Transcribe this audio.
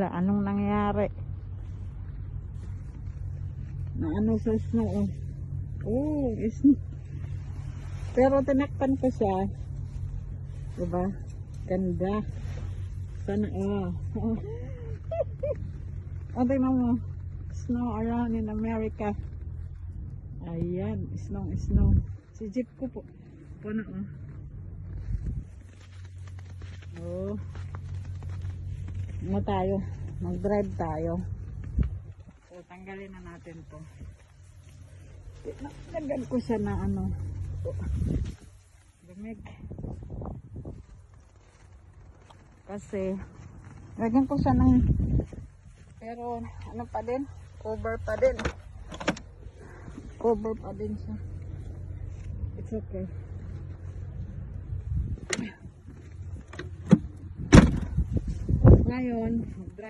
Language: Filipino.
sila. Anong nangyari? Na ano sa snow? Oh, snow. Pero tinakpan ko siya. Diba? Ganda. Sana, O, tingnan mo. Snow around in America. Ayan, snow. Si jeep ko po. Puno, Oh. Ano tayo? Mag-drive tayo. So, tanggalin na natin to. Lagyan ko siya na ano. Lumig. Kasi, lagyan ko siya ng, pero ano pa din? Cover pa din. Cover pa din siya. It's okay. Ngayon,